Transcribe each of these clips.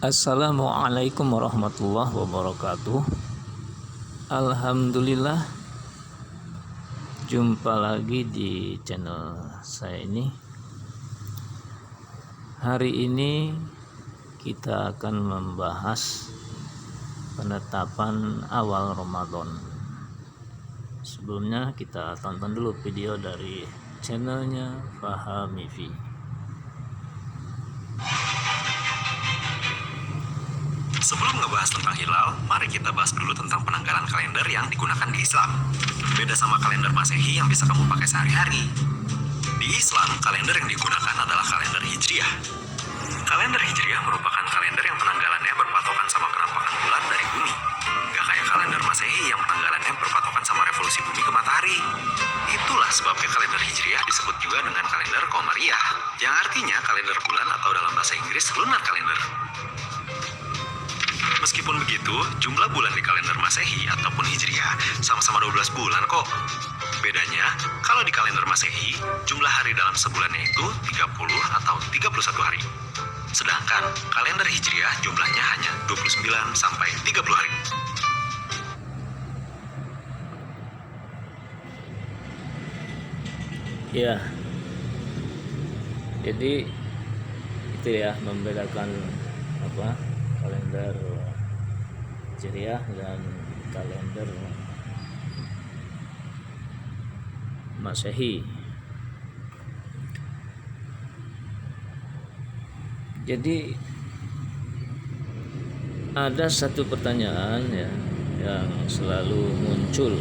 Assalamualaikum warahmatullahi wabarakatuh. Alhamdulillah, jumpa lagi di channel saya ini. Hari ini kita akan membahas penetapan awal Ramadan. Sebelumnya kita tonton dulu video dari channelnya Fahamifi. Sebelum ngebahas tentang hilal, mari kita bahas dulu tentang penanggalan kalender yang digunakan di Islam. Beda sama kalender Masehi yang bisa kamu pakai sehari-hari. Di Islam, kalender yang digunakan adalah kalender Hijriah. Kalender Hijriah merupakan kalender yang penanggalannya berpatokan sama kenampakan bulan dari bumi. Gak kayak kalender Masehi yang penanggalannya berpatokan sama revolusi bumi ke matahari. Itulah sebabnya kalender Hijriah disebut juga dengan kalender Qamariyah, yang artinya kalender bulan atau dalam bahasa Inggris lunar kalender. Meskipun begitu, jumlah bulan di kalender Masehi ataupun Hijriah sama-sama 12 bulan kok. Bedanya, kalau di kalender Masehi, jumlah hari dalam sebulannya itu 30 atau 31 hari. Sedangkan kalender Hijriah jumlahnya hanya 29 sampai 30 hari. Ya, jadi itu ya, membedakan kalender Hijriah dan kalender Masehi. Jadi ada satu pertanyaan ya yang selalu muncul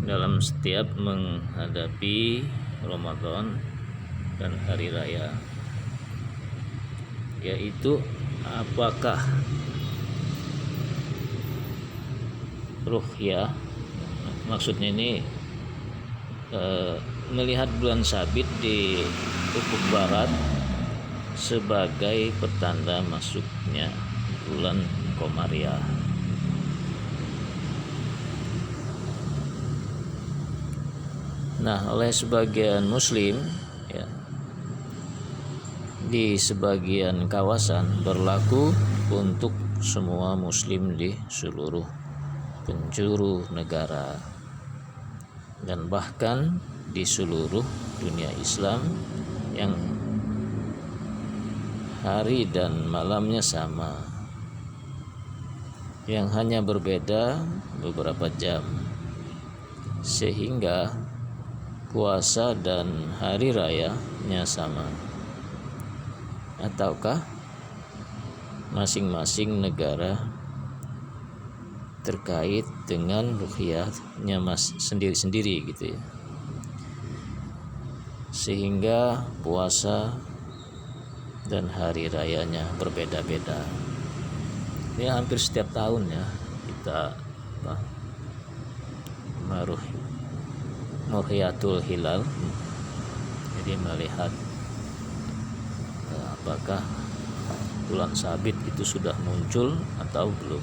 dalam setiap menghadapi Ramadan dan hari raya, yaitu apakah ruqyah, maksudnya ini melihat bulan sabit di ufuk barat sebagai pertanda masuknya bulan Qamariyah. Nah, oleh sebagian muslim ya, di sebagian kawasan berlaku untuk semua muslim di seluruh penjuru negara dan bahkan di seluruh dunia Islam yang hari dan malamnya sama, yang hanya berbeda beberapa jam, sehingga puasa dan hari rayanya sama. Ataukah masing-masing negara terkait dengan ruqyahnya sendiri-sendiri gitu ya, sehingga puasa dan hari rayanya berbeda-beda. Ini hampir setiap tahun ya kita Ru'yatul Hilal, jadi melihat apakah bulan sabit itu sudah muncul atau belum.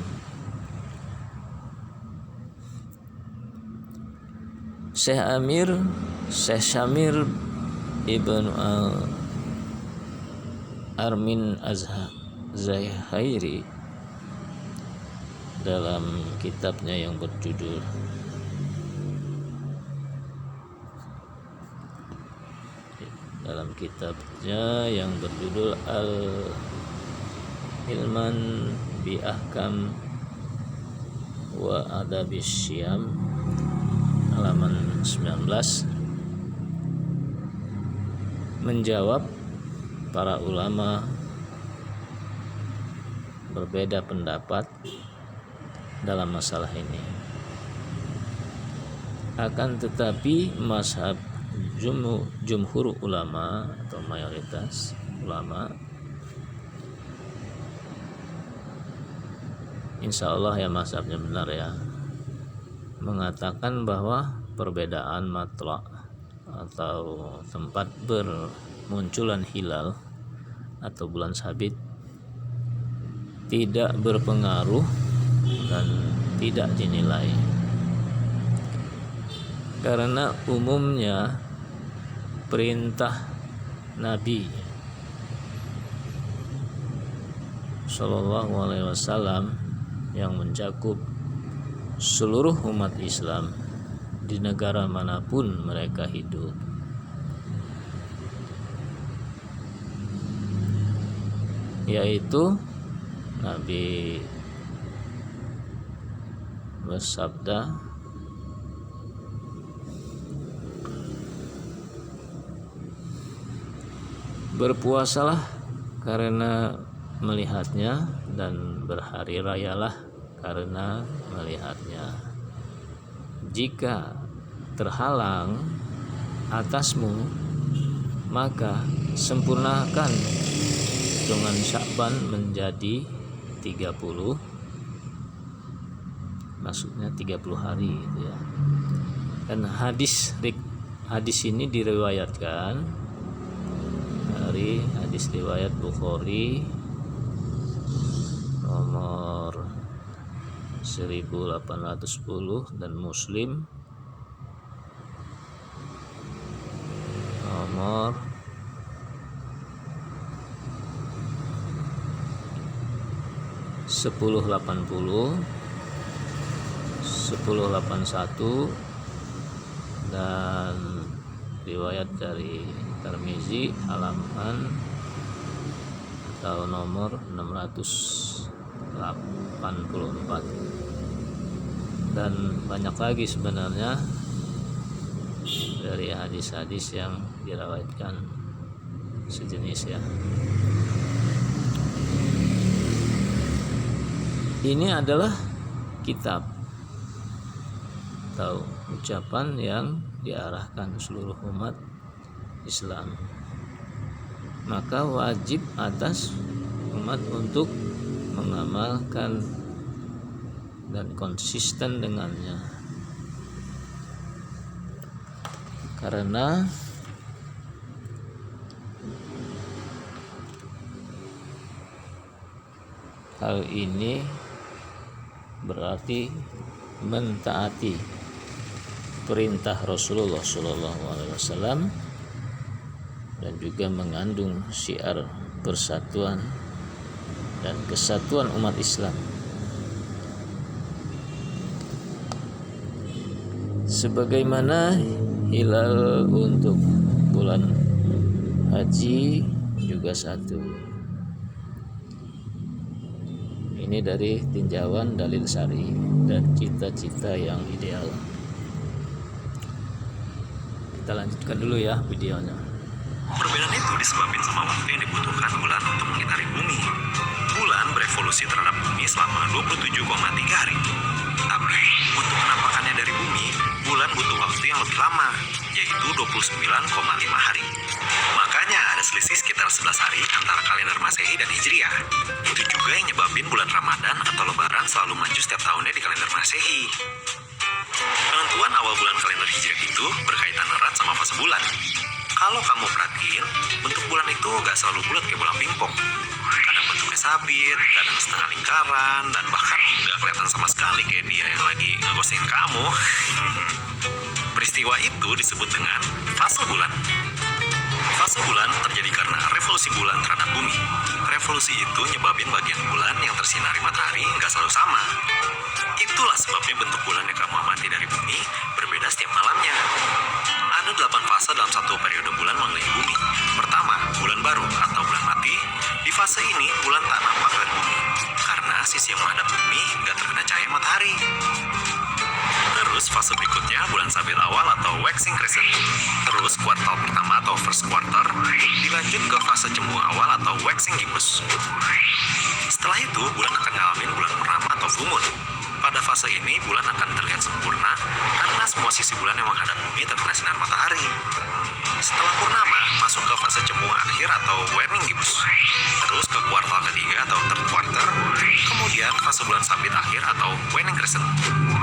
Syekh Syamir Ibn Armin Az-Zahairi dalam kitabnya yang berjudul Al-Ilman bi Ahkam wa Adabis Syam halaman 19 menjawab para ulama berbeda pendapat dalam masalah ini. Akan tetapi mazhab jumhur ulama atau mayoritas ulama, insya Allah ya mazhabnya benar ya, mengatakan bahwa perbedaan matla' atau tempat bermunculan hilal atau bulan sabit tidak berpengaruh dan tidak dinilai, karena umumnya perintah Nabi Shallallahu Alaihi Wasallam yang mencakup seluruh umat Islam di negara manapun mereka hidup. Yaitu Nabi bersabda, berpuasalah karena melihatnya, dan berhari rayalah karena melihatnya. Jika terhalang atasmu, maka sempurnakan hitungan Sya'ban menjadi 30, maksudnya 30 hari gitu ya. Dan hadis ini diriwayatkan dari hadis riwayat Bukhari nomor 1810 dan Muslim nomor 1080, 1081, dan riwayat dari Tirmizi halaman atau nomor 684, dan banyak lagi sebenarnya dari hadis-hadis yang diriwayatkan sejenis ya. Ini adalah kitab atau ucapan yang diarahkan seluruh umat Islam, maka wajib atas umat untuk mengamalkan dan konsisten dengannya, karena hal ini berarti mentaati perintah Rasulullah SAW dan juga mengandung syiar persatuan dan kesatuan umat Islam. Sebagaimana hilal untuk bulan haji juga satu. Ini dari tinjauan dalil syar'i dan cita-cita yang ideal. Kita lanjutkan dulu ya videonya. Perbedaan itu disebabkan sama waktu yang dibutuhkan bulan untuk mengitari bumi. Bulan berevolusi terhadap bumi selama 27,3 hari. Tapi untuk penampakannya dari bumi, bulan butuh waktu yang lebih lama, yaitu 29,5 hari. Makanya ada selisih sekitar 11 hari antara kalender Masehi dan Hijriah. Itu juga yang nyebabin bulan Ramadan atau Lebaran selalu maju setiap tahunnya di kalender Masehi. Penentuan awal bulan kalender Hijriah itu berkaitan erat sama fase bulan. Kalau kamu perhatiin, bentuk bulan itu gak selalu bulat kayak bola pingpong. Kadang bentuknya sabit, kadang setengah lingkaran, dan bahkan gak kelihatan sama sekali kayak dia yang lagi ngegosingin kamu. Peristiwa itu disebut dengan fase bulan. Fase bulan terjadi karena revolusi bulan terhadap bumi. Revolusi itu nyebabin bagian bulan yang tersinari matahari nggak selalu sama. Itulah sebabnya bentuk bulan yang kamu amati dari bumi berbeda setiap malamnya. Ada 8 fase dalam satu periode bulan mengelilingi bumi. Pertama, bulan baru atau bulan mati. Di fase ini, bulan tak nampak dari bumi karena sisi yang menghadap bumi nggak terkena cahaya matahari. Terus fase berikutnya bulan sabit awal atau waxing crescent. Terus kuartal pertama atau first quarter dilanjut ke fase cemu awal atau waxing gibbous. Setelah itu bulan akan ngalamin bulan purnama atau full moon. Pada fase ini bulan akan terlihat sempurna karena semua sisi bulan yang menghadap bumi terkena sinar matahari. Setelah purnama masuk ke fase cemu akhir atau waning gibbous. Terus ke kuartal ketiga atau third quarter. Kemudian fase bulan sabit akhir atau waning crescent.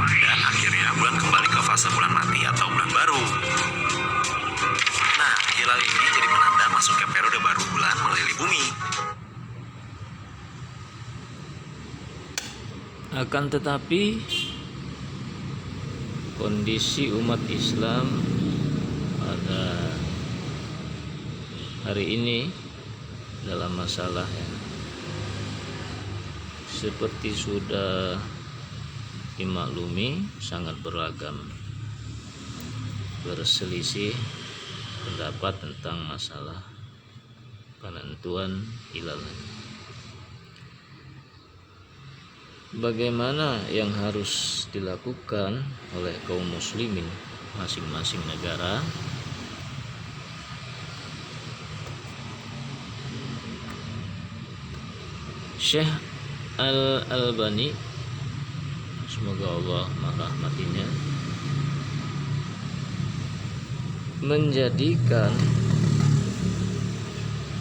Dan akhirnya bulan kembali ke fase bulan mati atau bulan baru. Nah, hilal ini jadi penanda masuknya periode baru bulan mengelilingi bumi. Akan tetapi kondisi umat Islam pada hari ini dalam masalah seperti sudah dimaklumi sangat beragam, berselisih pendapat tentang masalah penentuan hilal. Bagaimana yang harus dilakukan oleh kaum muslimin masing-masing negara? Syekh Al-Albani, semoga Allah merahmatinya, menjadikan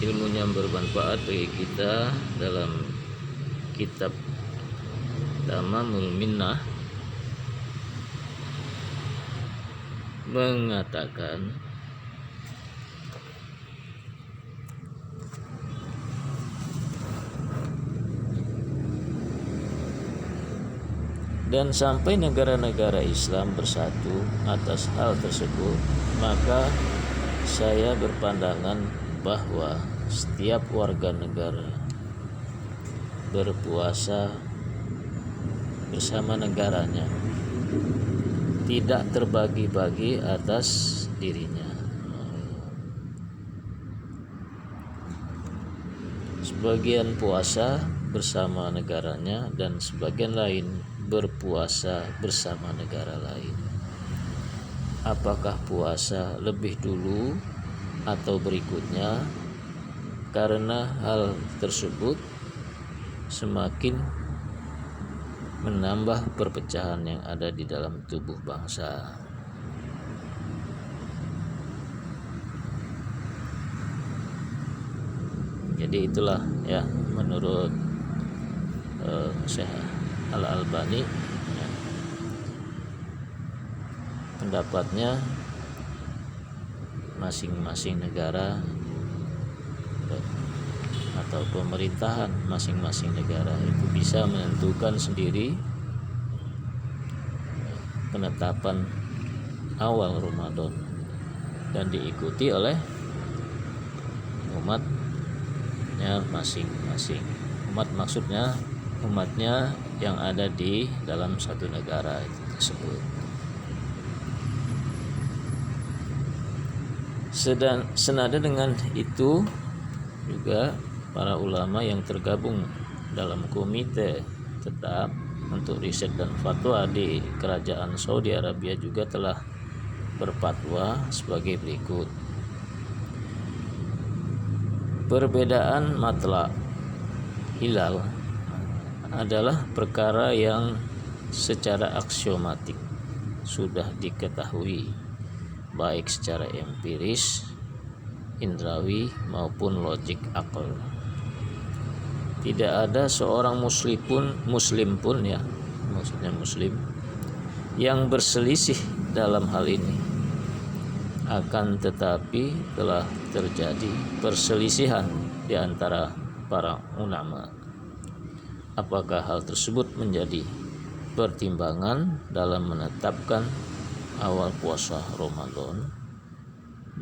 ilmunya bermanfaat bagi kita dalam kitab Tamamul Minnah mengatakan dan sampai negara-negara Islam bersatu atas hal tersebut, maka saya berpandangan bahwa setiap warga negara berpuasa bersama negaranya, tidak terbagi-bagi atas dirinya. Sebagian puasa bersama negaranya dan sebagian lain berpuasa bersama negara lain. Apakah puasa lebih dulu atau berikutnya? Karena hal tersebut semakin menambah perpecahan yang ada di dalam tubuh bangsa. Jadi itulah ya menurut Syekh Al-Albani ya, pendapatnya masing-masing negara atau pemerintahan masing-masing negara itu bisa menentukan sendiri penetapan awal Ramadan dan diikuti oleh umatnya masing-masing. Umat maksudnya umatnya yang ada di dalam satu negara itu tersebut. Senada dengan itu juga para ulama yang tergabung dalam komite tetap untuk riset dan fatwa di kerajaan Saudi Arabia juga telah berfatwa sebagai berikut. Perbedaan matla hilal adalah perkara yang secara aksiomatik sudah diketahui baik secara empiris, indrawi maupun logik akal. Tidak ada seorang muslim pun ya, maksudnya muslim yang berselisih dalam hal ini. Akan tetapi telah terjadi perselisihan di antara para ulama. Apakah hal tersebut menjadi pertimbangan dalam menetapkan awal puasa Ramadan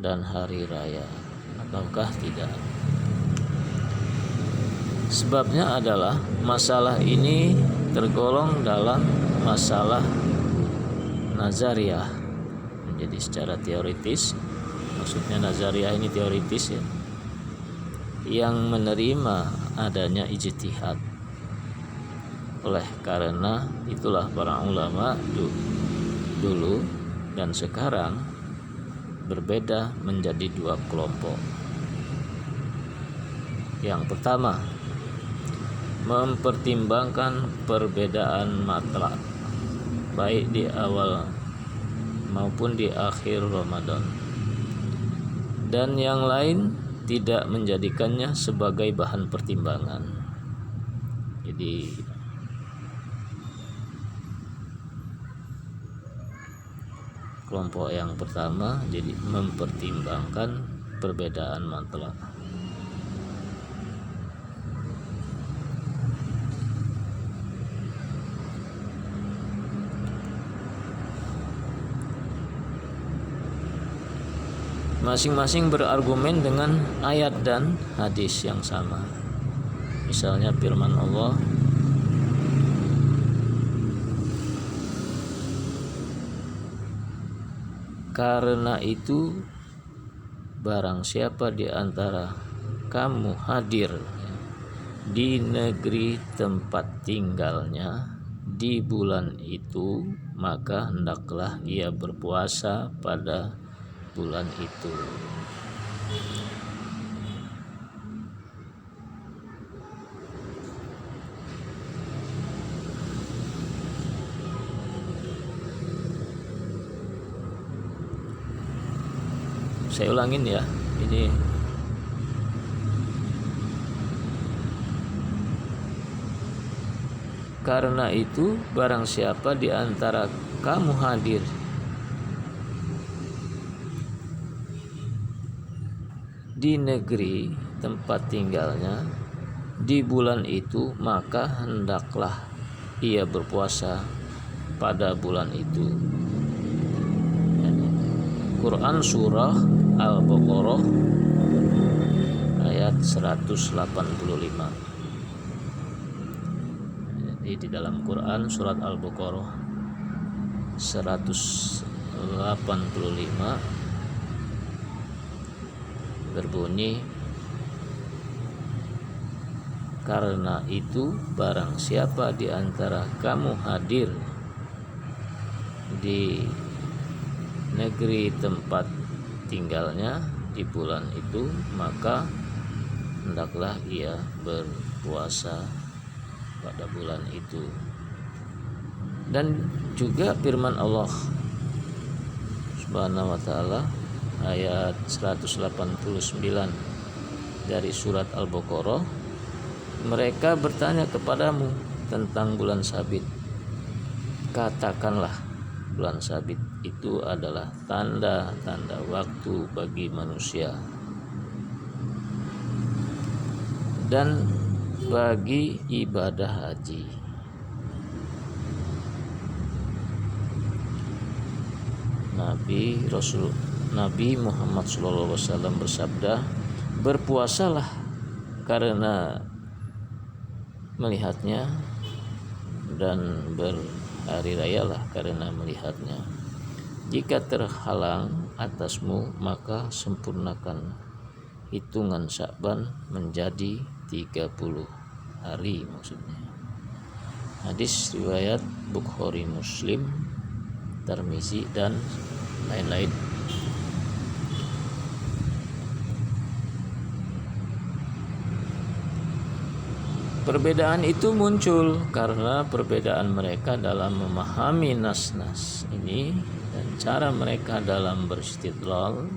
dan hari raya ataukah tidak? Sebabnya adalah masalah ini tergolong dalam masalah nazariyah. Jadi secara teoritis, maksudnya nazariyah ini teoritis ya, yang menerima adanya ijtihad. Oleh karena itulah para ulama dulu dan sekarang berbeda menjadi dua kelompok. Yang pertama, mempertimbangkan perbedaan matla baik di awal maupun di akhir Ramadan, dan yang lain tidak menjadikannya sebagai bahan pertimbangan. Jadi kelompok yang pertama jadi mempertimbangkan perbedaan matla. Masing-masing berargumen dengan ayat dan hadis yang sama. Misalnya firman Allah, Karena itu barang siapa di antara kamu hadir di negeri tempat tinggalnya di bulan itu, maka hendaklah ia berpuasa pada bulan itu. Saya ulangin ya, ini karena itu barang siapa di antara kamu hadir di negeri tempat tinggalnya di bulan itu, maka hendaklah ia berpuasa pada bulan itu. Quran surah Al-Baqarah ayat 185. Jadi di dalam Quran surat Al-Baqarah 185 berbunyi, karena itu barang siapa di antara kamu hadir di negeri tempat tinggalnya di bulan itu, maka hendaklah ia berpuasa pada bulan itu. Dan juga firman Allah Subhanahu wa taala ayat 189 dari surat Al-Baqarah, mereka bertanya kepadamu tentang bulan sabit. Katakanlah, bulan sabit itu adalah tanda-tanda waktu bagi manusia dan bagi ibadah haji. Nabi Muhammad SAW bersabda, berpuasalah karena melihatnya dan berhari rayalah karena melihatnya. Jika terhalang atasmu, maka sempurnakan hitungan Sya'ban menjadi 30 hari maksudnya. Hadis riwayat Bukhari, Muslim, Tirmizi dan lain-lain. Perbedaan itu muncul karena perbedaan mereka dalam memahami nas-nas ini dan cara mereka dalam beristidlal.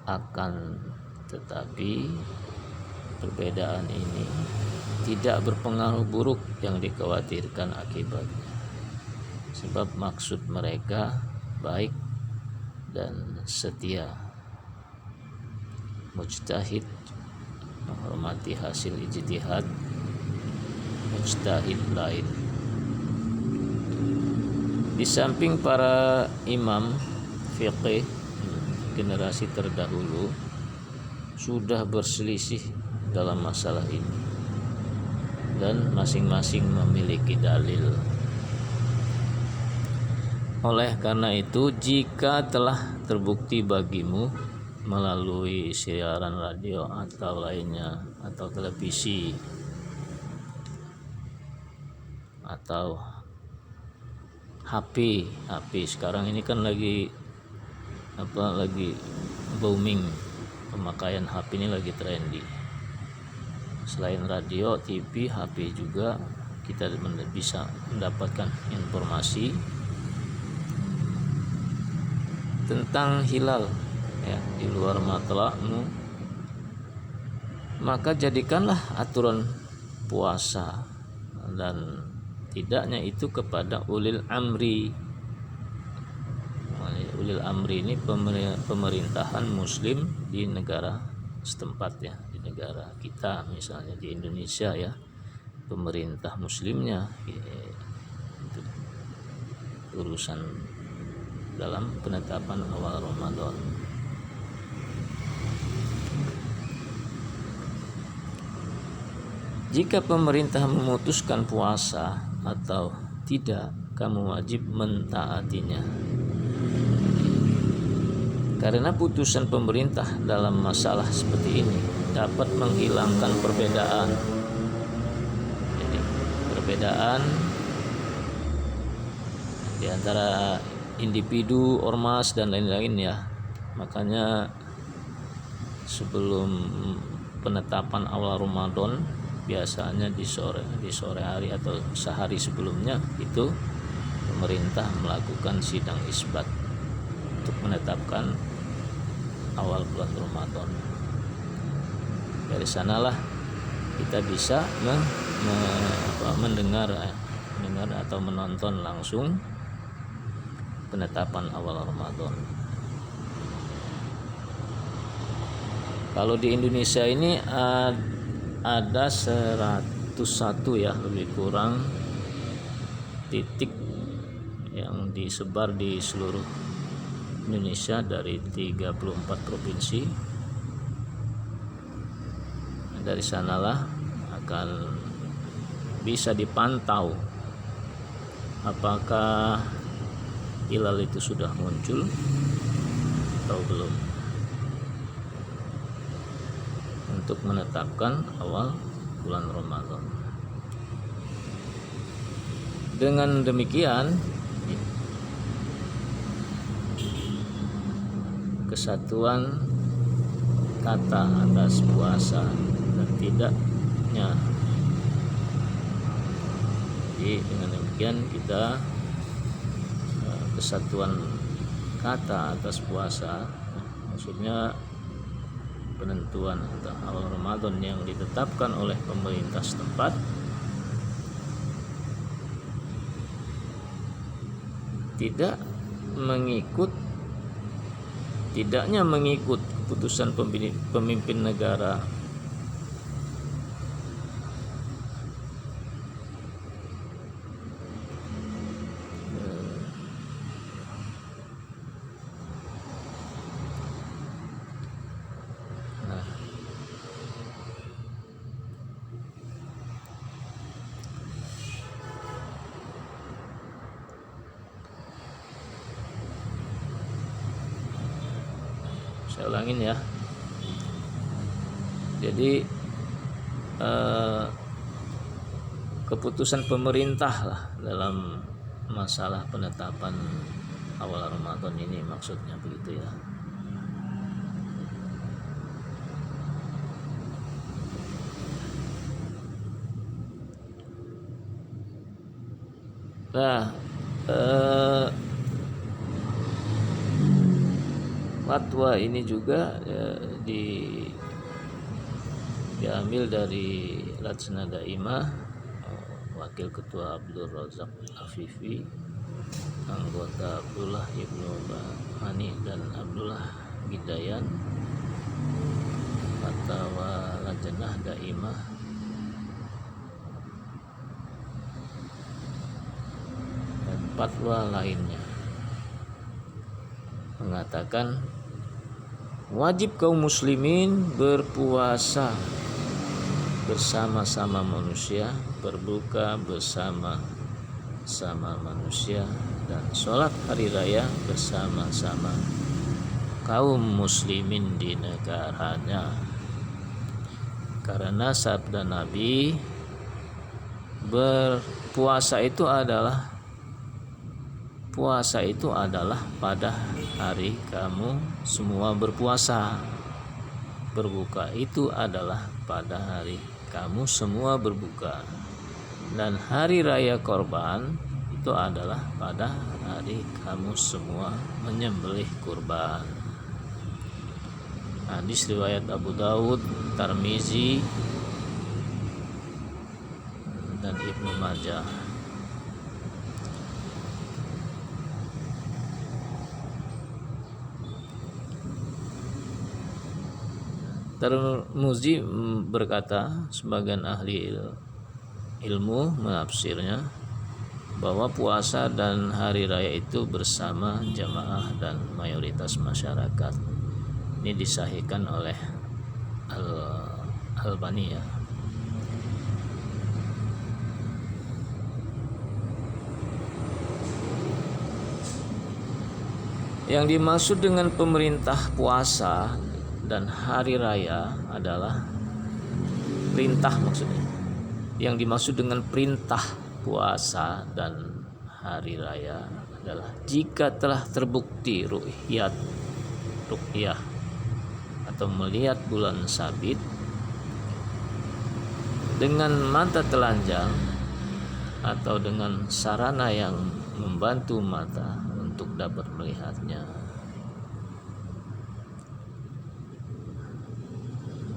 Akan tetapi perbedaan ini tidak berpengaruh buruk yang dikhawatirkan akibatnya, sebab maksud mereka baik dan setia. Mujtahid menghormati hasil ijtihad mujtahid lain. Di samping para imam fiqih generasi terdahulu sudah berselisih dalam masalah ini dan masing-masing memiliki dalil. Oleh karena itu, jika telah terbukti bagimu melalui siaran radio atau lainnya, atau televisi, atau HP sekarang ini kan lagi booming, pemakaian HP ini lagi trendy. Selain radio, TV, HP juga kita bisa mendapatkan informasi tentang hilal ya di luar matla'mu, maka jadikanlah aturan puasa dan tidaknya itu kepada ulil amri. Ulil amri ini pemerintahan muslim di negara setempat ya, di negara kita misalnya di Indonesia ya, pemerintah muslimnya itu urusan dalam penetapan awal Ramadan. Jika pemerintah memutuskan puasa atau tidak, kamu wajib mentaatinya. Karena putusan pemerintah dalam masalah seperti ini dapat menghilangkan perbedaan. Jadi perbedaan di antara individu, ormas dan lain-lain ya. Makanya sebelum penetapan awal Ramadan biasanya di sore hari atau sehari sebelumnya itu pemerintah melakukan sidang isbat untuk menetapkan awal bulan Ramadan. Dari sanalah kita bisa mendengar atau menonton langsung penetapan awal Ramadan. Kalau di Indonesia ini ada 101 ya lebih kurang titik yang disebar di seluruh Indonesia dari 34 provinsi. Dari sanalah akan bisa dipantau apakah hilal itu sudah muncul atau belum, untuk menetapkan awal bulan Ramadan. Dengan demikian kesatuan kata atas puasa dan tidaknya. Jadi dengan demikian kita kesatuan kata atas puasa, maksudnya penentuan atau awal Ramadan yang ditetapkan oleh pemerintah setempat tidaknya mengikut putusan pemimpin negara. Saya ulangin ya. Jadi keputusan pemerintah lah dalam masalah penetapan awal Ramadan ini, maksudnya begitu ya. Nah, fatwa ini juga diambil dari Lajnah Daimah, Wakil Ketua Abdul Razak Afifi, anggota Abdullah Ibnu Hani dan Abdullah Gidayan, Fatwa Lajnah Daimah, dan fatwa lainnya mengatakan wajib kaum muslimin berpuasa bersama-sama manusia, berbuka bersama-sama manusia, dan sholat hari raya bersama-sama kaum muslimin di negaranya. Karena sabda Nabi, puasa itu adalah pada hari kamu semua berpuasa. Berbuka itu adalah pada hari kamu semua berbuka. Dan hari raya korban itu adalah pada hari kamu semua menyembelih kurban. Hadis riwayat Abu Daud, Tirmizi, dan Ibnu Majah. Tirmizi berkata, sebagian ahli ilmu menafsirnya bahwa puasa dan hari raya itu bersama jamaah dan mayoritas masyarakat. Ini disahihkan oleh Al-Albani ya. Yang dimaksud dengan pemerintah puasa dan hari raya adalah perintah maksudnya. Yang dimaksud dengan perintah puasa dan hari raya adalah jika telah terbukti ru'yah atau melihat bulan sabit dengan mata telanjang atau dengan sarana yang membantu mata untuk dapat melihatnya.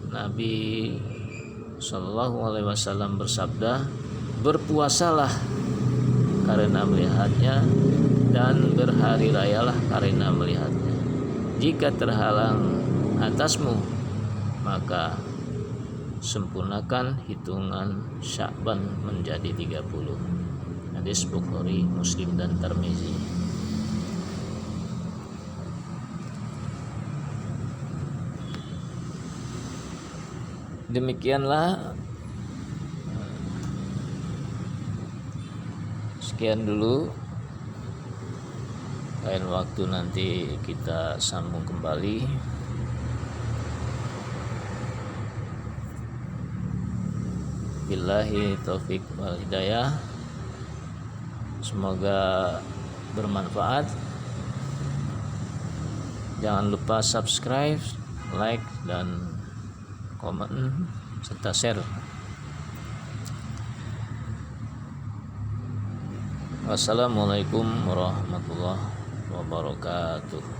Nabi Shallallahu Alaihi Wasallam bersabda, berpuasalah karena melihatnya dan berhari rayalah karena melihatnya. Jika terhalang atasmu, maka sempurnakan hitungan Sya'ban menjadi 30. Hadis Bukhari, Muslim dan Tirmizi. Demikianlah, sekian dulu. Lain waktu nanti kita sambung kembali. Billahi taufik wal hidayah. Semoga bermanfaat. Jangan lupa subscribe, like, dan komen serta share. Wassalamualaikum warahmatullahi wabarakatuh.